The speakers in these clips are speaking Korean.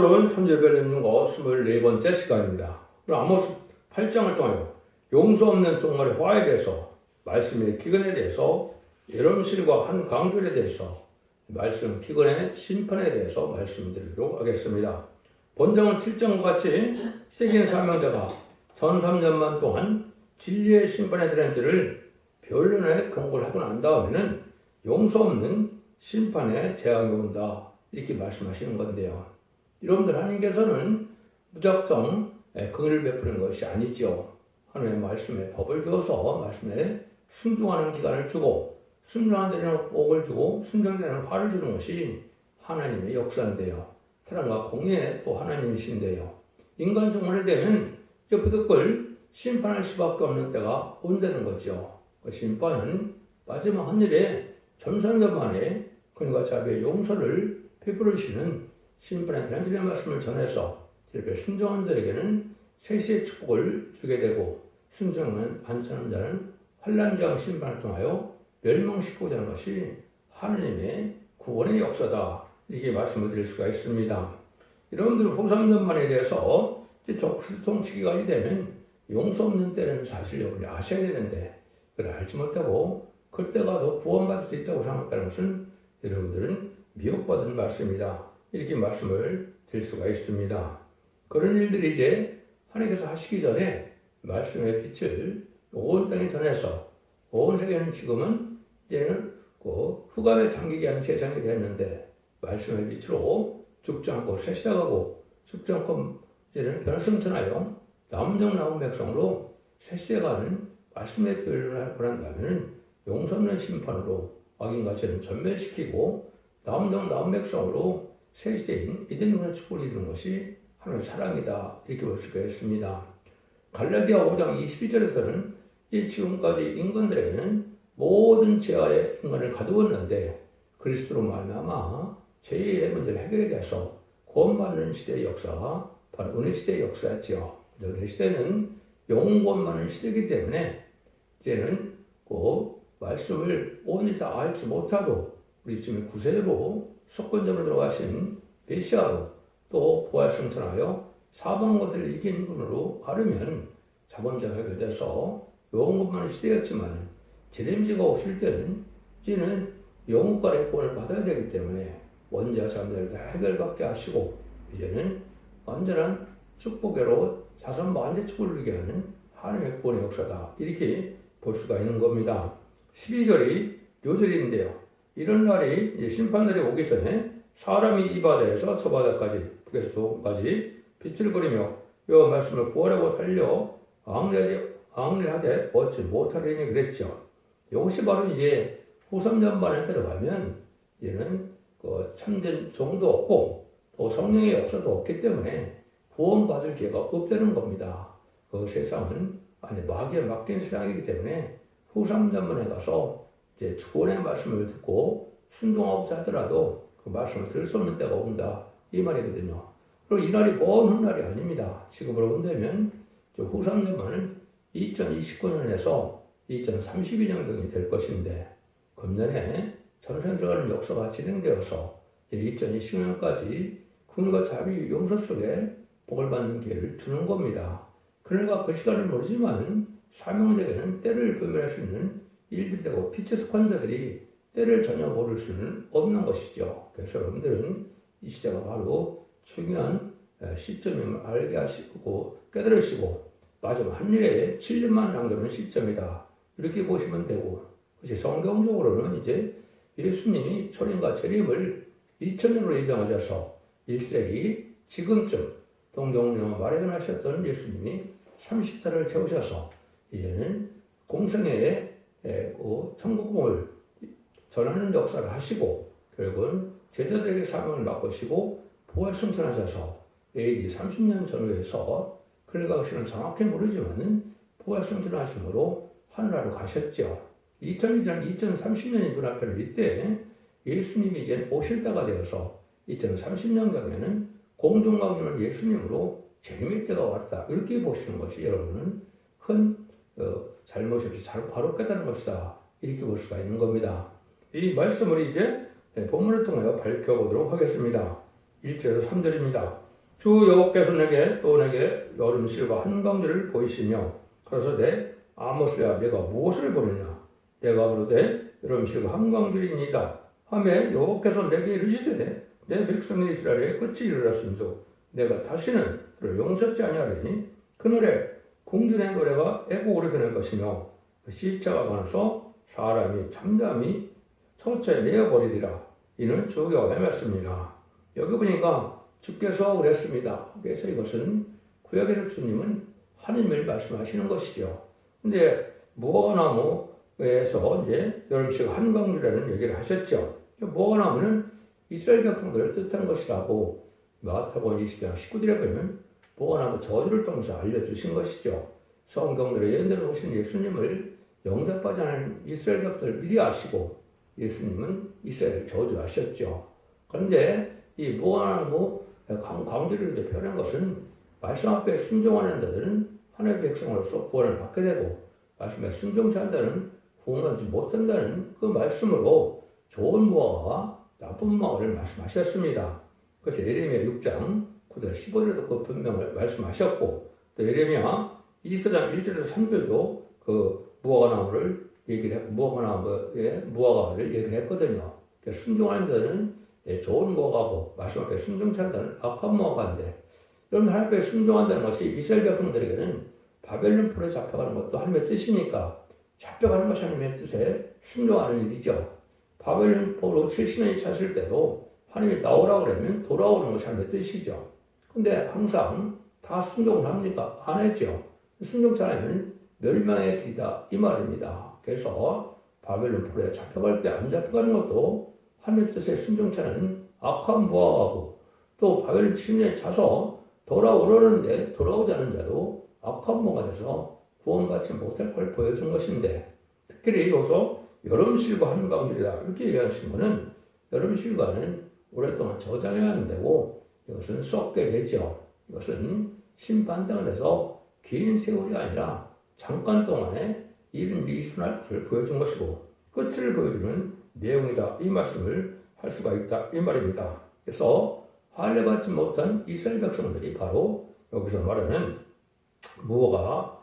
오늘은 선제별 읽는거 24번째 시간입니다. 아모스 8장을 통하여 용서 없는 종말의 화에 대해서, 말씀의 기근에 대해서, 예언실과 한 강줄에 대해서, 말씀 기근의 심판에 대해서 말씀드리도록 하겠습니다. 본장은 7장과 같이 세계인 사명자가 전 3년만 동안 진리의 심판에 대한 줄을 변론에 경고를 하고 난 다음에는 용서 없는 심판의 재앙이 온다, 이렇게 말씀하시는 건데요. 여러분들, 하나님께서는 무작정 긍휼을 베푸는 것이 아니죠. 하나님의 말씀에 법을 주어서 말씀에 순종하는 기간을 주고, 순종하는 데는 복을 주고 순종하는 데는 화를 주는 것이 하나님의 역사인데요. 사랑과 공의의 또 하나님이신데요. 인간 종말이 되면 그 득을 심판할 수밖에 없는 때가 온다는 거죠. 그 심판은 마지막 하늘에 전성년 만에 그와 자비의 용서를 베풀으시는 심판에 대한 주님의 말씀을 전해서 이렇게 순종한 자에게는 세시의 축복을 주게 되고, 순종은 안전한 자는 환난과 심판을 통하여 멸망시키고자 하는 것이 하나님의 구원의 역사다, 이렇게 말씀을 드릴 수가 있습니다. 여러분들, 후 3년만에 대해서 적그리스도 시기가 되면 용서 없는 때는 사실 여러분이 아셔야 되는데, 그걸 알지 못하고 그때가 더 구원받을 수 있다고 생각하는 것은 여러분들은 미혹받은 말씀이다, 이렇게 말씀을 드릴 수가 있습니다. 그런 일들이 이제 하나님께서 하시기 전에 말씀의 빛을 온 땅에 전해서, 온 세계는 지금은 이제는 그 흑암에 잠기게 하는 세상이 되었는데, 말씀의 빛으로 죽지 않고 새시대가고 죽지 않고 이제는 변화승천하여 남정 나온 백성으로 새시대가는 말씀의 표현을 하고 난 다음에는 용서 없는 심판으로 악인과 죄는 전멸시키고 남정 나온 백성으로 새시대인 이든군의 축복을 이루는 것이 하나님의 사랑이다, 이렇게 볼 수가 있습니다. 갈라디아 5장 22절에서는 지금까지 인간들에게는 모든 죄 아래 인간을 가두었는데, 그리스도로 말미암아 죄의 문제를 해결하게 해서 구원받는 시대의 역사가 바로 은혜 시대의 역사였지요. 은혜 시대는 영원권받는 시대이기 때문에 이제는 그 말씀을 온전히 다 알지 못하도 우리 지금 구세주로 석권점으로 들어가신 메시아로 또 부활승천하여 사방 것을 이긴 분으로 아르면 자본자가 해결돼서 영원권받는 시대였지만, 재림지가 오실 때는 이제는 영국간의 구원을 받아야 되기 때문에 원죄와 잠자를 다 해결받게 하시고, 이제는 완전한 축복으로 자선 만대 축복을 누리게 하는 하나님의 구원의 역사다, 이렇게 볼 수가 있는 겁니다. 12절이 요절인데요. 이런 날이 이제 심판날이 오기 전에 사람이 이 바다에서 저 바다까지, 북에서 동까지 빛을 그리며 여 말씀을 구하려고 살려 앙례하되 얻지 못하리니 그랬죠. 이것이 바로 이제 후 3년반에 들어가면 이제는 그 참된 종도 없고 또 성령의 역사도 없기 때문에 구원받을 기회가 없다는 겁니다. 그 세상은 마귀에 맡긴 세상이기 때문에 후 3년반에 가서 이제 구원의 말씀을 듣고 순종하고자 하더라도 그 말씀을 들을 수 없는 때가 온다, 이 말이거든요. 그리고 이 날이 먼 훗날이 아닙니다. 지금으로 본다면 후 3년반은 2029년에서 2032년경이 될 것인데, 금년에 전선 들어가는 역사가 진행되어서 2020년까지 긍휼과 자비 용서 속에 복을 받는 기회를 주는 겁니다. 그러니까 그 시간을 모르지만 사명자에게는 때를 분별할 수 있는 일들이 되고, 빛의 속한자들이 때를 전혀 모를 수는 없는 것이죠. 그래서 여러분들은 이 시대가 바로 중요한 시점임을 알게 하시고 깨달으시고, 마지막 한일에 7년만 남겨놓은 시점이다, 이렇게 보시면 되고, 그것이 성경적으로는 이제 예수님이 초림과 재림을 2000년으로 예정하셔서 1세기 지금쯤 동정녀 마련하셨던 예수님이 30살을 채우셔서 이제는 공생애에 천국공을 전하는 역사를 하시고, 결국은 제자들에게 사명을 맡으시고 부활승천하셔서 AD 30년 전후에서, 그러니까 그것은 정확히 모르지만 부활승천하심으로 하늘나라로 가셨죠. 2030년이 눈앞에 이때 예수님이 이제 오실 때가 되어서 2030년경에는 공동강림을 예수님으로 재림의 때가 왔다, 이렇게 보시는 것이 여러분은 큰 잘못이 없이 바로 깨달은 것이다, 이렇게 볼 수가 있는 겁니다. 이 말씀을 이제 본문을 통하여 밝혀보도록 하겠습니다. 1절에서 3절입니다. 주 여호와께서 내게 여름실과 한강들을 보이시며 그러서되 아모스야 내가 무엇을 보느냐 내가 그러되 여름실과 한강들이니이다 하매 여호와께서 내게 이르시되 내 백성 이스라엘의 끝이 이르렀음도 내가 다시는 그를 용서치 아니하리니 그날에 궁전의 노래가 애곡으로 변할 것이며 그 시체가 많아서 사람이 잠잠히 처처에 내어버리리라. 이는 주 여호와의 말씀이라. 여기 보니까 주께서 그랬습니다. 그래서 이것은 구약에서 주님은 하나님을 말씀하시는 것이죠. 근데 무화과나무에서 이제 여름식 한강이라는 얘기를 하셨죠. 무화과나무는 이스라엘 백성들을 뜻하는 것이라고 마태복음 20장 19절에 보면 무화과나무 저주를 통해서 알려주신 것이죠. 성경들의 예언대로 오신 예수님을 영접하지 않은 이스라엘 백성을 미리 아시고 예수님은 이스라엘을 저주하셨죠. 그런데 이 무화과나무 강조를 표현한 것은 말씀 앞에 순종하는 자들은 하나님의 백성으로서 구원을 받게 되고 말씀에 순종치 않는 자는 구원받지 못한다는 그 말씀으로 좋은 무화과와 나쁜 무화과를 말씀하셨습니다. 그래서 예레미야 6장 9절 15절에도 그 분명을 말씀하셨고 또 예레미야 24장 1절에서 3절도 그 무화과나무를 얘기를 했고 무화과를 얘기를 했거든요. 그러니까 순종하는 자는 좋은 무화과고 말씀 앞에 순종치 않는 자는 악한 무화과인데 여러분 하나님 앞에 순종한다는 것이 이스라엘 백성들에게는 바벨론 포로에 잡혀가는 것도 하나님의 뜻이니까 잡혀가는 것이 하나님의 뜻에 순종하는 일이죠. 바벨론 포로 70년이 찼을 때도 하나님이 나오라고 그러면 돌아오는 것이 하나님의 뜻이죠. 근데 항상 다 순종을 합니까? 안 했죠. 순종치 않으면 멸망의 길이다 이 말입니다. 그래서 바벨론 포로에 잡혀갈 때 안 잡혀가는 것도 하나님의 뜻에 순종치 않은 악한 무화과고 또 바벨론 70년에 차서 돌아오려는데 돌아오지 않은 자도 악한 무화과가 돼서 구원받지 못할 걸 보여준 것인데 특히 여기서 여름실과 한강들이다 이렇게 얘기하신 것은 여름실과는 오랫동안 저장해야 안 되고 이것은 썩게 되죠. 이것은 심판대가 돼서 긴 세월이 아니라 잠깐 동안에 이른 미순할 것을 보여준 것이고 끝을 보여주는 내용이다 이 말씀을 할 수가 있다 이 말입니다. 그래서 할례받지 못한 이스라엘 백성들이 바로 여기서 말하는 무화과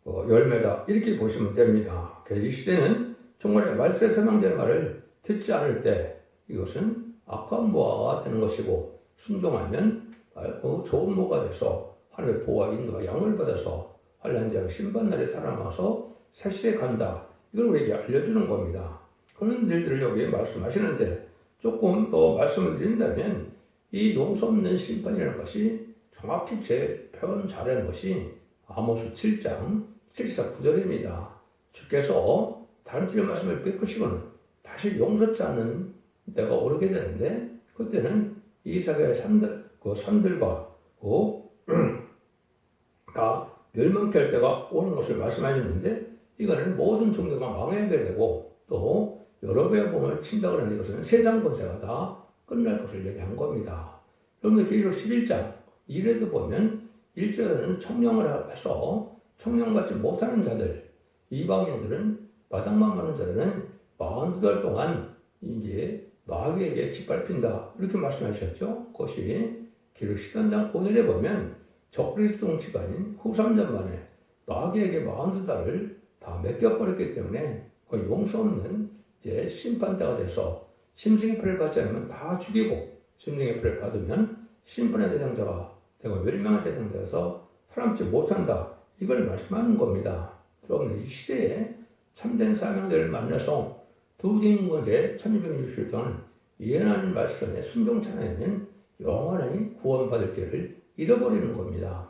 열매다 이렇게 보시면 됩니다. 그래서 이 시대는 정말 말세에 설명된 말을 듣지 않을 때 이것은 악한 무화과가 되는 것이고 순종하면 좋은 무화과가 돼서 하나님의 보호와 인도와 양을 받아서 환란장 심판날에 살아나서 새시에 간다. 이걸 우리에게 알려주는 겁니다. 그런 일들을 여기에 말씀하시는데 조금 더 말씀을 드린다면 이 용서 없는 심판이라는 것이 정확히 제 표현 잘하는 것이 아모스 7장 7사 9절입니다. 주께서 다른 틀의 말씀을 베푸시고는 다시 용서치 않는 때가 오르게 되는데 그때는 이삭의 산들과 다 멸망케 할 때가 오는 것을 말씀하셨는데 이거는 모든 종교가 망하게 되고 또 여러 배의 bom을 친다 그러는데 이것은 세상 권세가 다 끝날 것을 얘기한 겁니다. 여러분들 계시록 11장 1에도 보면 1절에는 청령을 해서 청령받지 못하는 자들 이방인들은 마당만 가는 자들은 42달 동안 이제 마귀에게 짓밟힌다 이렇게 말씀하셨죠. 그것이 기록 13장 5절에 보면 적그리스도 집안인 후삼년 만에 마귀에게 42달을 다 맡겨버렸기 때문에 그 용서 없는 이제 심판대가 돼서 심승의 표를 받지 않으면 다 죽이고 심승의 표를 받으면 심판의 대상자가 되고 멸망의 대상자에서 살아남지 못한다. 이걸 말씀하는 겁니다. 여러분 이 시대에 참된 사명자를 만나서 두진 권세 1260일 동안 예언하는 말씀에 순종치 않으면 영원히 구원받을 길을 잃어버리는 겁니다.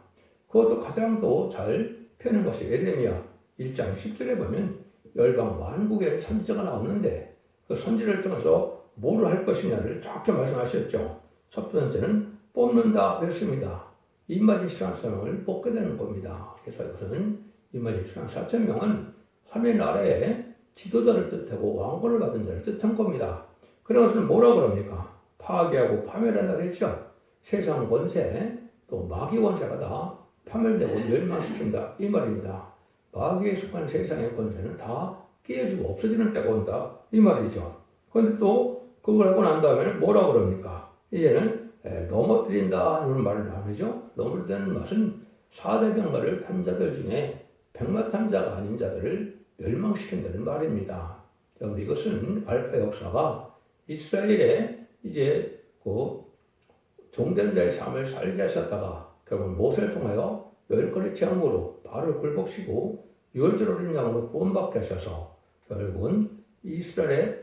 그것도 가장 더 잘 표현한 것이 예레미야 1장 10절에 보면 열방 만국의 선지자가 나오는데 그 선지를 통해서 뭐를 할 것이냐를 정확히 말씀하셨죠. 첫 번째는 뽑는다 그랬습니다. 이마지 신앙 사명을 뽑게 되는 겁니다. 그래서 이것은 이마지 신앙 4,000명은 하나님의 나라의 지도자를 뜻하고 왕권을 받은 자를 뜻한 겁니다. 그런 것은 뭐라고 그럽니까? 파괴하고 파멸한다 그랬죠. 세상 권세 또 마귀 권세가 다 파멸되고 멸망시킨다 이 말입니다. 마귀에 속한 세상의 권세는 다 깨어지고 없어지는 때가 온다 이 말이죠. 그런데 또 그걸 하고 난 다음에는 뭐라고 그럽니까? 이제는 넘어뜨린다 하는 말을 하죠. 넘어뜨리는 것은 4대 병마를 탄 자들 중에 백마탄자가 아닌 자들을 멸망시킨다는 말입니다. 그런데 이것은 알파 역사가 이스라엘에 이제 그 종된 자의 삶을 살게 하셨다가 결국 모세를 통하여 10건의 재앙으로 발을 굴복시고 6월절 어린 양으로 구원받게 하셔서 결국은 이스라엘이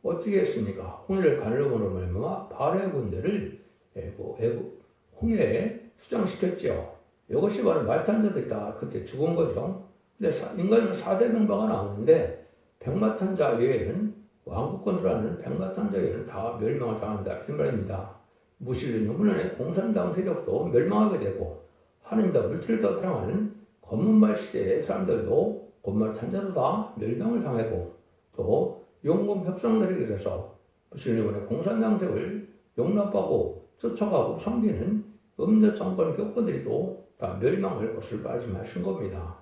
어떻게 했습니까? 홍해를 가르고로 말미암아 바로의 군대를 홍해에 수장시켰죠. 이것이 바로 말탄자들이 다 그때 죽은 거죠. 근데 인간은 4대 병마가 나오는데 백마탄자 외에는 왕국 건설하는 백마탄자 외에는 다 멸망을 당한다 이 말입니다. 무신론의 후년에 공산당 세력도 멸망하게 되고 하나님과 물질을 더 사랑하는 검은말 시대의 사람들도 검말 탄자도 다 멸망을 당하고 또 용금 협상들에게 돼서 무신론의 공산당 세력을 용납하고 쫓아가고 섬기는 음녀 정권 교권들이 다 멸망할 것을 말씀하신 겁니다.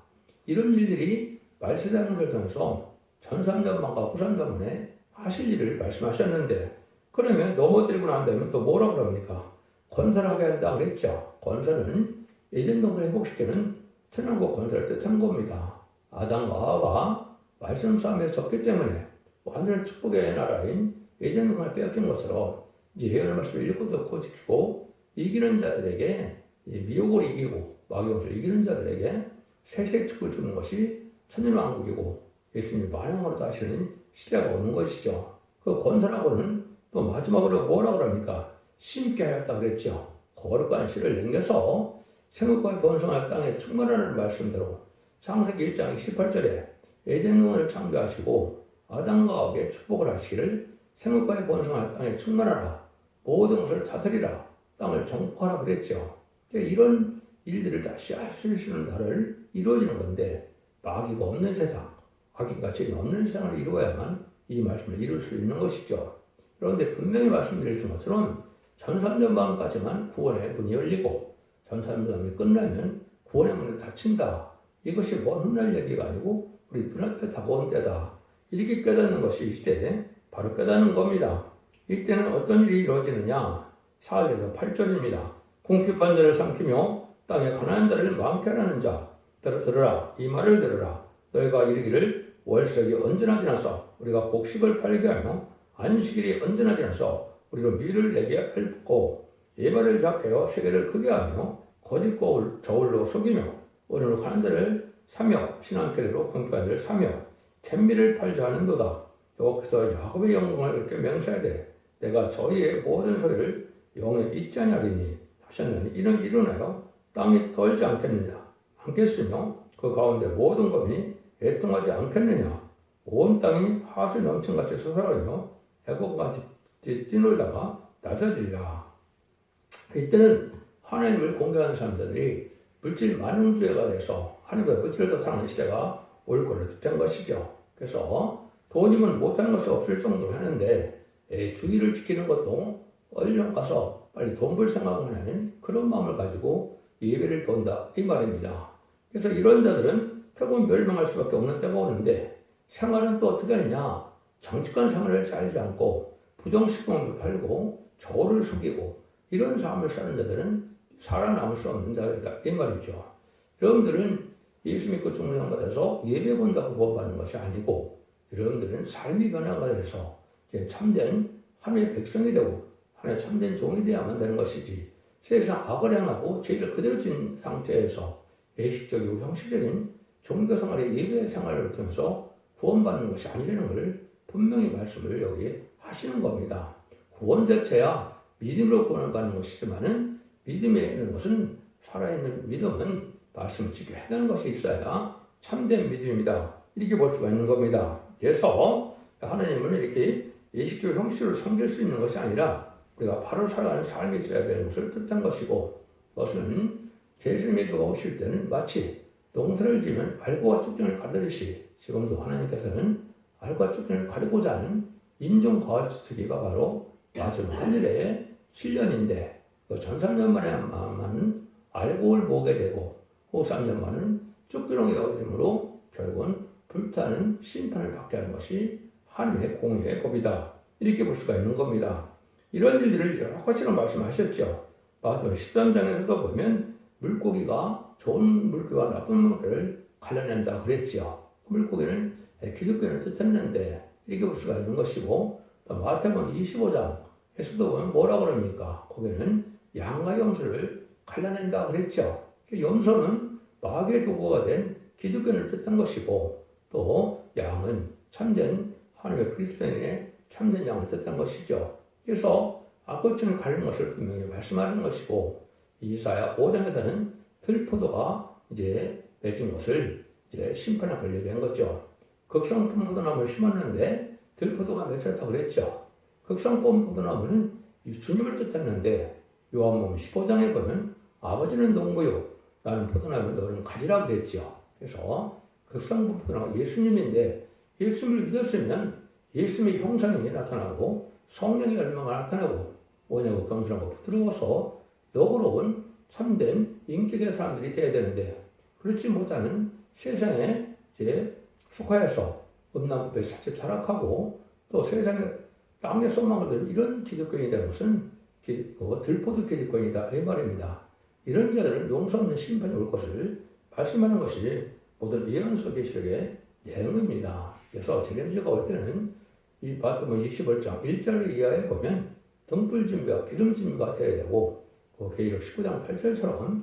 이런 일들이 말세자문을 통해서 전삼전만과 후삼전문에 하실 일을 말씀하셨는데 그러면 넘어뜨리고 난 다음에 또 뭐라고 그럽니까? 건설하게 한다 그랬죠. 건설은 에덴 동산을 회복시키는 천왕국 건설을 뜻하는 겁니다. 아담과 하와가 말씀 싸움에 졌기 때문에 완전한 축복의 나라인 에덴 동산을 빼앗긴 것처럼 이제 예언의 말씀을 읽고 듣고 지키고 이기는 자들에게 미혹을 이기고 마귀영을 이기는 자들에게 세세 축복을 주는 것이 천년왕국이고 예수님이 만왕으로 다시는 시대가 오는 것이죠. 그 건설하고는 또 마지막으로 뭐라고 합니까? 심게 하였다 그랬죠. 거룩한 씨를 남겨서 생육과 번성할 땅에 충만하는 말씀대로 창세기 1장 18절에 에덴동을 창조하시고 아담과 하와에게 축복을 하시기를 생육과 번성할 땅에 충만하라 모든 것을 다스리라 땅을 정복하라 그랬죠. 이런 일들을 다시 할 수 있는 날을 이루어지는 건데 마귀가 없는 세상, 악인과 죄이 없는 세상을 이루어야만 이 말씀을 이룰 수 있는 것이죠. 그런데 분명히 말씀드린 것처럼 전산전반까지만 구원의 문이 열리고 전산전반이 끝나면 구원의 문이 닫힌다. 이것이 먼 훗날 얘기가 아니고 우리 눈앞에 다가온 때다. 이렇게 깨닫는 것이 이 시대에 바로 깨닫는 겁니다. 이때는 어떤 일이 이루어지느냐? 4절에서 8절입니다. 궁핍한 자를 삼키며 땅에 가난한 자를 많게 하라는 자 들으라 이 말을 들으라. 너희가 이르기를 월석이 언제나 지나서 우리가 곡식을 팔게 하며 안식일이 언제나 지나서 우리로 밀을 내게 핥고 예발을 작게하여 세계를 크게 하며 거짓 저울로 속이며 어른을 가는 자를 사며 신앙계대로 궁핍한 자를 사며 잼미를 팔자 하는도다. 여호와께서 야곱의 영광을 그렇게 맹세해야 돼. 내가 저희의 모든 소리를 영에 잊지 아니하리니 하셨느니 이는 일어나요 땅이 떨지 않겠느냐 그 가운데 모든 검이 애통하지 않겠느냐 온 땅이 하수 넘침같이 솟아나며 애곡같이 뛰놀다가 낮아지리라. 이때는 하나님을 공개하는 사람들이 물질 만능주의가 돼서 하나님의 물질을 더 사랑하는 시대가 올 것을 뜻한 것이죠. 그래서 돈이면 못하는 것이 없을 정도로 하는데 주의를 지키는 것도 얼른 가서 빨리 돈 벌 생각을 하는 그런 마음을 가지고 예배를 본다 이 말입니다. 그래서 이런 자들은 결국 멸망할 수밖에 없는 때가 오는데 생활은 또 어떻게 하느냐? 정직한 생활을 살지 않고 부정식품을 팔고 저울을 속이고 이런 삶을 사는 자들은 살아남을 수 없는 자들이다 이 말이죠. 여러분들은 예수 믿고 중생 받아서 예배 본다고 구원받는 것이 아니고 여러분들은 삶이 변화가 돼서 참된 하나님의 백성이 되고 하나님의 참된 종이 되어야만 되는 것이지 세상 악을 행하고 죄를 그대로 진 상태에서 예식적이고 형식적인 종교 생활의 예배 생활을 통해서 구원받는 것이 아니라는 것을 분명히 말씀을 여기 하시는 겁니다. 구원 자체야 믿음으로 구원을 받는 것이지만은 믿음에 있는 것은 살아있는 믿음은 말씀을 지켜야 하는 것이 있어야 참된 믿음이다. 이렇게 볼 수가 있는 겁니다. 그래서 하나님은 이렇게 예식적 형식으로 섬길 수 있는 것이 아니라 우리가 바로 살아가는 삶이 있어야 되는 것을 뜻한 것이고 그것은 예수님이 오실 때는 마치 농사를 지면 알과 쭉정을 가르듯이 지금도 하나님께서는 알과 쭉정을 가르고자 하는 인종과학주기가 바로 마지막 하늘의 7년인데 그 전 3년 만에만 알곡을 보게 되고 후 3년 만은 쫓기롱이 여김으로 결국은 불타는 심판을 받게 하는 것이 하나님의 공의의 법이다. 이렇게 볼 수가 있는 겁니다. 이런 일들을 여러 가지로 말씀하셨죠. 마태복음 13장에서도 보면 물고기가 좋은 물고기와 나쁜 물고기를 갈라낸다 그랬죠. 물고기는 기독교를 뜻했는데 이렇게 볼 수가 있는 것이고, 또 마태복음 25장에서도 보면 뭐라 그럽니까? 거기는 양과 염소를 갈라낸다 그랬죠. 염소는 마귀의 도구가 된 기독교를 뜻한 것이고, 또 양은 참된 하나님의 그리스도인의 참된 양을 뜻한 것이죠. 그래서 악고충을 가르는 것을 분명히 말씀하는 것이고, 이사야 5장에서는 들포도가 이제 맺은 것을 이제 심판에 걸리게 한 거죠. 극성품 포도나무를 심었는데 들포도가 맺혔다고 그랬죠. 극성품 포도나무는 주님을 뜻했는데 요한복음 15장에 보면 아버지는 농부요 나는 포도나무 너는 가지라고 했죠. 그래서 극성품 포도나무가 예수님인데 예수님을 믿었으면 예수님의 형상이 나타나고 성령의 열매가 나타나고 뭐냐고 겸손하고 부드러워서 너그러운 참된 인격의 사람들이 돼야 되는데 그렇지 못하는 세상에 이제 속하여서 음란법에 사실 타락하고 또 세상에 땅의 소망을 들은 이런 기독교인이 되는 것은 들포도 기독교인이다 이 말입니다. 이런 자들은 용서 없는 심판이 올 것을 말씀하는 것이 모든 예언서 계시록의 내용입니다. 그래서 제레미야가 올 때는 이 마태복음 21장 1절 이하에 보면 등불 준비와 기름 준비가 되어야 되고 그 계시록 19장 8절처럼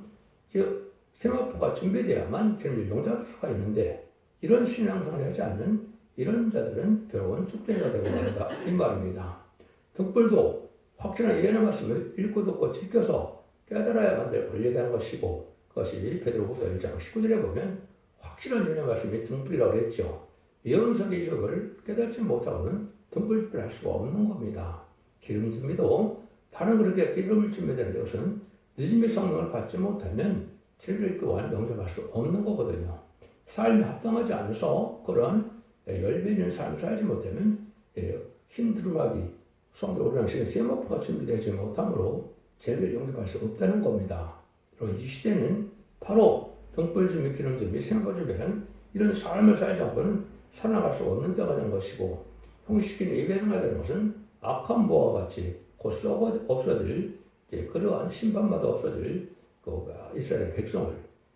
세마포가 준비되어야만 주님을 용서할 수가 있는데 이런 신앙생활을 하지 않는 이런 자들은 결국은 축제가 되고 말한다 이 말입니다. 등불도 확실한 예언의 말씀을 읽고 듣고 지켜서 깨달아야만 될 권리가 하는 것이고 그것이 베드로후서 1장 19절에 보면 확실한 예언의 말씀이 등불이라고 했죠. 예언서 계시록을 깨닫지 못하고는 등불 준비를 할 수가 없는 겁니다. 기름 준비도 다른 그렇게 기름을 준비되는 것은 늦음의 성령을 받지 못하면 진리를 또한 영접할 수 없는 거거든요. 삶에 합당하지 않아서 그런 열매 있는 삶을 살지 못하면 힘들음하기, 성도 오르락시는 세마포가 준비되지 못함으로 진리를 영접할 수 없다는 겁니다. 그리고 이 시대는 바로 등불 준비, 기름 준비, 세마포 준비는 이런 삶을 살지 않고는 살아나갈 수 없는 때가 된 것이고 형식적인 예배생활 되는 것은 악한 보와 같이 곧 썩어 없어질 그러한 심판마다 없어질 이스라엘 백성을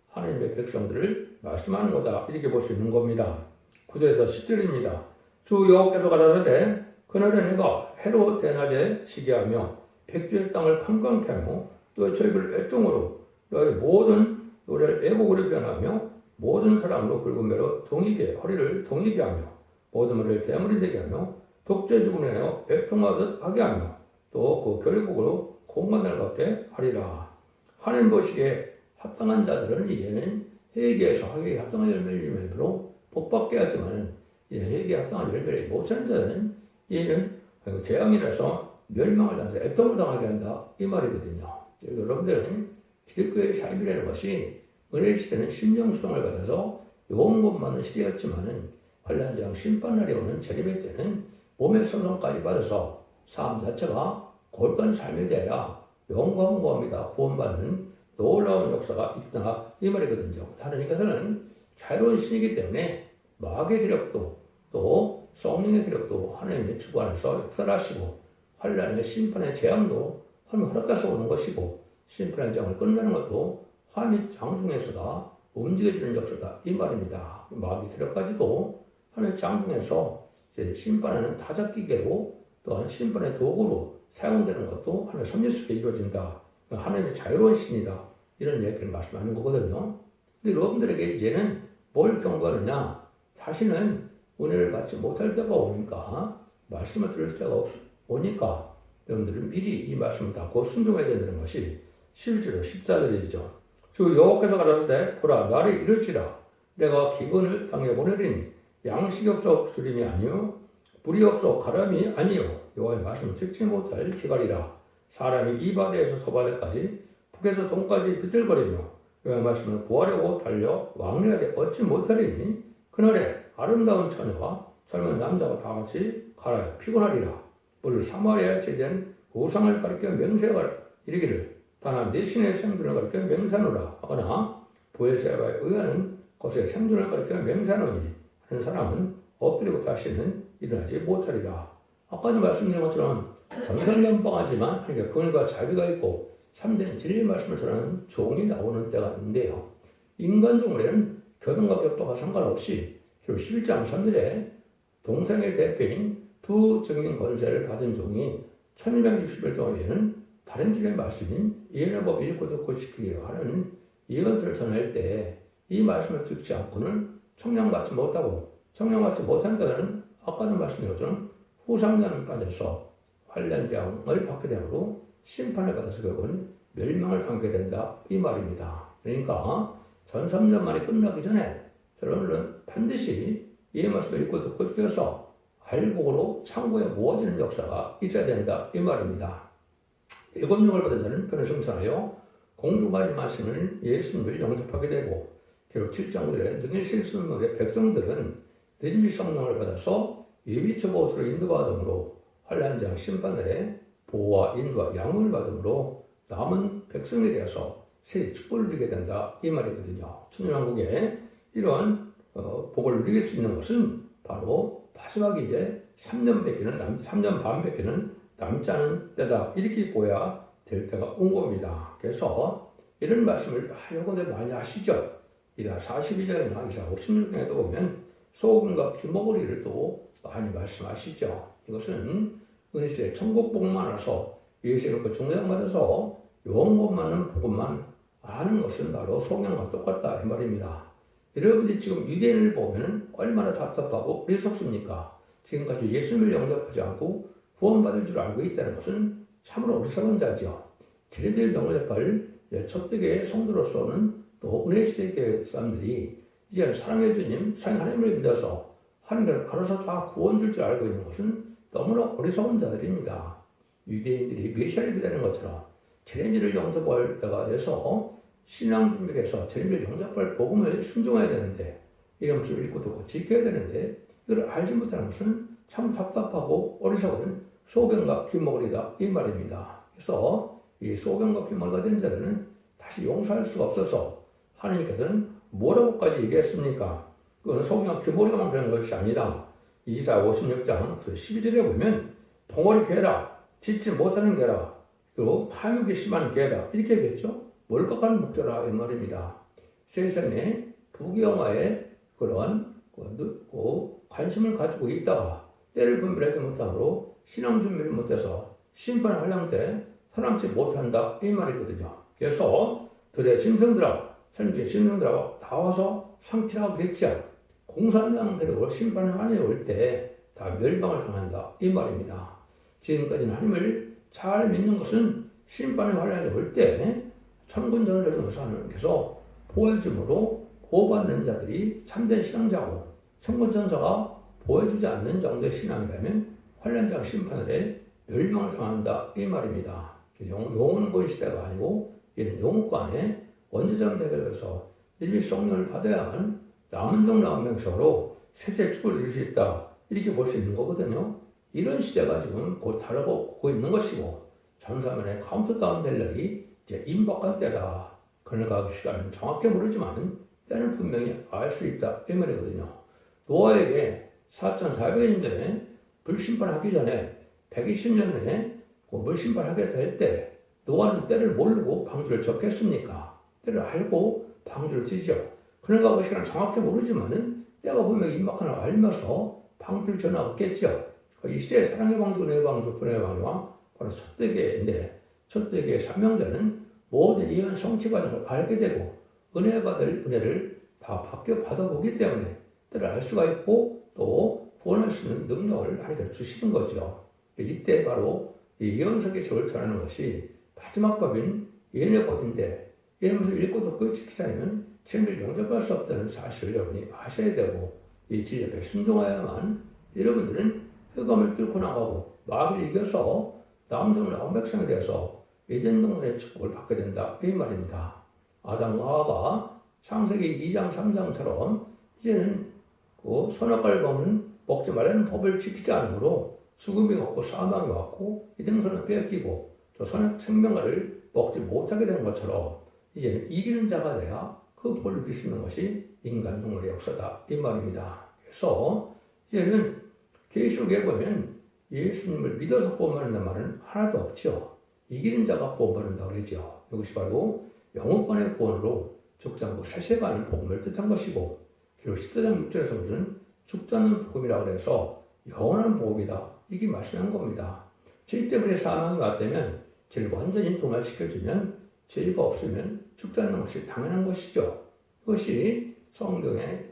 하나님의 백성들을 말씀하는 거다 이렇게 볼 수 있는 겁니다. 9절에서 10절입니다. 주 여호와께서 가라사대 그날에 내가 해로 대낮에 시기하며 백주의 땅을 캄캄케 하며 또 저희를 애종으로 너희 모든 노래를 애곡으로 변하며 모든 사람으로 붉은 배로 동이게 허리를 동이게 하며 모든 머리를 대물이 되게 하며 독재 죽음에 내어 애통하듯 하게 하며 또 그 결국으로 공간을 갖게 하리라. 하나님 보시기에 합당한 자들은 이제는 회개에서 회개에 합당한 열매를 주므로 복받게 하지만은 이제 회개에 합당한 열매를 못 찾는 자들은 이제는 재앙이라서 멸망을 당해서 애통을 당하게 한다 이 말이거든요. 여러분들은 기독교의 삶이라는 것이 은혜 시대는 심령수동을 받아서 용것 많은 시대였지만은 환란장 심판날이 오는 재림의 때는 몸의 손상까지 받아서 삶 자체가 골간 삶이 되어야 영광무합니다 구원받는 놀라운 역사가 있다 이 말이거든요. 하나님께서는 자유로운 신이기 때문에 마귀의 세력도 또 성령의 세력도 하나님의 주관 안에서 역사를 하시고 환란의 심판의 재앙도 하나님 허락해서 오는 것이고 심판의 재앙을 끝내는 것도 하나님의 장중에서다 움직여지는 역사다 이 말입니다. 마귀 세력까지도 하나님의 장중에서 심판하는 타작기계로 또한 심판의 도구로 사용되는 것도 하나님의 섭리 속에 이루어진다. 하나님의 자유로운 신이다. 이런 얘기를 말씀하는 거거든요. 근데 여러분들에게 이제는 뭘 경고하느냐? 자신은 은혜를 받지 못할 때가 오니까 말씀을 들을 때가 오니까 여러분들은 미리 이 말씀을 듣고 순종해야 된다는 것이 11절 14절이죠. 주 여호와께서 가라사대 보라 날이 이를지라 내가 기근을 땅에 보내리니 양식이 없어 주림이 아니요 불이 없어 가람이 아니요 여호와의 말씀을 듣지 못할 기갈이라. 사람이 이 바다에서 저 바다까지 북에서 동까지 비틀거리며 여호와의 말씀을 구하려고 달려 왕래하되 얻지 못하리니 그날에 아름다운 처녀와 젊은 남자가 다 같이 가라에 피곤하리라. 우리 사마리아에 제된 우상을 가리켜 맹세하라 이르기를 다만 내 신의 생존을 가리켜 맹세하노라 하거나 보엘세바에 의하는 것의 생존을 가리켜 맹세하노니 하는 사람은 엎드리고 다시는 일어나지 못하리라. 아까도 말씀드린 것처럼 정상연방하지만 그러니까 권위가 자비가 있고 참된 진리의 말씀을 전하는 종이 나오는 때가 있는데요. 인간종에는 교동과 격도가 상관없이 11장 선들의 동생의 대표인 두 증인 권세를 받은 종이 1260일 동안에는 다른 주의 말씀인 예언의 법 읽고 듣고 지키기로 하는 예언서를 전할 때 이 말씀을 듣지 않고는 청량받지 못하고 청량받지 못한다는 아까도 말씀드린 것처럼 후상자는 빠져서 환란장을 받게 되므로 심판을 받아서 결국은 멸망을 당하게 된다 이 말입니다. 그러니까 전 3년 만에 끝나기 전에 여러분은 반드시 이 말씀을 읽고 듣고 지켜서 알복으로 창고에 모아지는 역사가 있어야 된다 이 말입니다. 예검령을 받은 자는 편을 성천하여 공중과의 말씀을 예수님을 영접하게 되고 결국 7장들의 능히 실수물의 백성들은 늦은비 성령을 받아서 예비처 보호로 인도받음으로 환란장 심판날에 보호와 인도와 양을 받음으로 남은 백성에 대해서 새 축복을 누리게 된다 이 말이거든요. 천년왕국에 이러한 복을 누리게 수 있는 것은 바로 마지막에 이제 3년 반 밖에는 남지 않은 때다 이렇게 보야 될 때가 온 겁니다. 그래서 이런 말씀을 여러분들 많이 아시죠? 이사 42장이나 이사 56장에도 보면 소금과 기머구리를 또 많이 말씀하시죠. 이것은 은혜시대 천국복만 알아서 예수님과 종양받아서 영원만 복음만 아는 것은 바로 소경과 똑같다 이 말입니다. 여러분들이 지금 유대인을 보면 얼마나 답답하고 어리석습니까? 지금까지 예수님을 영접하지 않고 구원받을 줄 알고 있다는 것은 참으로 어리석은 자죠. 쟤네들 영접할 첫대의 성도로서는 또 은혜시대의 사람들이 이제 사랑의 주님, 사랑의 하나님을 믿어서 하나님을 알아서 다 구원 줄 알고 있는 것은 너무나 어리석은 자들입니다. 유대인들이 메시아를 기다리는 것처럼 쟤네들을 영접할 때가 돼서 신앙 준비해서 쟤네들을 영접할 복음을 순종해야 되는데 이런 것을 읽고 듣고 지켜야 되는데 이걸 알지 못하는 것은 참 답답하고 어리석은 소경과 기머리다 이 말입니다. 그래서 이 소경과 기머리가 된 자들은 다시 용서할 수가 없어서 하나님께서는 뭐라고까지 얘기했습니까? 그건 소경과 기머리가만 그런 것이 아니라 이사 56장 12절에 보면 덩어리 개라, 짓지 못하는 개라, 그리고 탐욕이 심한 개라 이렇게 얘기했죠. 월곡한 목자라 이 말입니다. 세상에 부귀영화에 그러한 관심을 가지고 있다가 때를 분별하지 못함으로 신앙 준비를 못해서 심판하려는 때 사람치 못한다 이 말이거든요. 그래서 들의 짐승들아, 삶의 짐승들아 다 와서 상티라고 그랬죠. 공산당 세력으로 심판을 안에 올 때 다 멸망을 당한다 이 말입니다. 지금까지는 하나님을 잘 믿는 것은 심판의 환란이 올 때 천군 전설에서 하나님께서 보여줌으로 보호받는 자들이 참된 신앙자고 천군 전사가 보여주지 않는 정도의 신앙이라면 환란장 심판을 멸망을 당한다 이 말입니다. 영혼권 시대가 아니고 이는 영혼권에 원죄점 대결에서 일비 성령을 받아야만 남은 종 남은 명성으로 세세 축을 이룰 수 있다 이렇게 볼 수 있는 거거든요. 이런 시대가 지금 곧 다가오고 있는 것이고 전사면의 카운트다운 될 날이 이제 임박한 때다. 그러니까 그 시간은 정확히 모르지만 때는 분명히 알 수 있다 이 말이거든요. 노아에게 4,400년 전에 불심판하기 전에 120년 후에 불심판하게 될 때 노아는 때를 모르고 방주를 졌겠습니까? 때를 알고 방주를 지죠. 그러니까 그 시간 정확히 모르지만은 때가 분명히 임박하는 걸 알면서 방주를 전하겠죠. 이 시대의 사랑의 방주, 은혜의 방주, 분의 방주와 바로 첫대계인데 첫대계의 사명자는 모든 예언 성취 과정을 알게 되고 은혜 받을 은혜를 다 받아보기 때문에 때를 알 수가 있고 또 구원할 수 있는 능력을 하나님께서 주시는 거죠. 이때 바로 이 예언서 계시를 전하는 것이 마지막 법인 예언의 법인데 이런 것을 읽고 듣고 지키지 않으면 죄를 용접할 수 없다는 사실을 여러분이 아셔야 되고 이 진리에 순종하야만 여러분들은 흑암을 뚫고 나가고 마귀를 이겨서 남성 나온 백성에 대해서 에덴 동산의 축복을 받게 된다 이 말입니다. 아담과 하와가 창세기 2장 3장처럼 이제는 그 선악과를 먹지 말라는 법을 지키지 않으므로 죽음이 왔고 사망이 왔고 이등선을 빼앗기고 저 선악 생명과를 먹지 못하게 된 것처럼 이제는 이기는 자가 돼야 그 복을 누릴 수 있는 것이 인간 동물의 역사다 이 말입니다. 그래서 이제는 계시록에 보면 예수님을 믿어서 구원받는다는 말은 하나도 없죠. 이기는 자가 구원받는다고 그러죠. 이것이 바로 영혼권의 구원으로 죽지 않고 살세 가는 복음을 뜻한 것이고, 기록 14장 6절에서 무슨 죽지 않는 복음이라고 해서 영원한 복음이다, 이게 말씀한 겁니다. 죄 때문에 사망이 왔다면 죄를 완전히 도말시켜주면, 죄가 없으면 죽지 않는 것이 당연한 것이죠. 이것이 성경의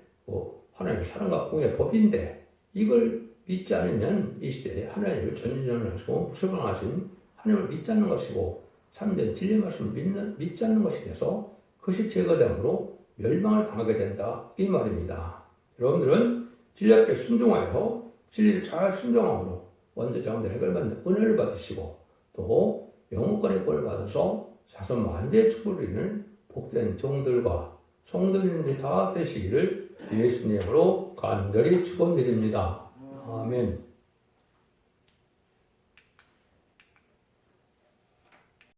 하나님의 사랑과 공의 법인데, 이걸 믿지 않으면 이 시대에 하나님을 전지전능하시고 무소불능하신 하나님을 믿지 않는 것이고, 참된 진리의 말씀을 믿지 않는 것이 돼서 그것이 제거됨으로 멸망을 당하게 된다, 이 말입니다. 여러분들은 진리 앞에 순종하여 진리를 잘 순종함으로 원죄자원들 해결받는 은혜를 받으시고, 또 영혼권의 꼴을 받아서 자손 만대의 축복을 이루는 복된 종들과 성도님들이 다 되시기를 예수님으로 간절히 축원드립니다. 아멘.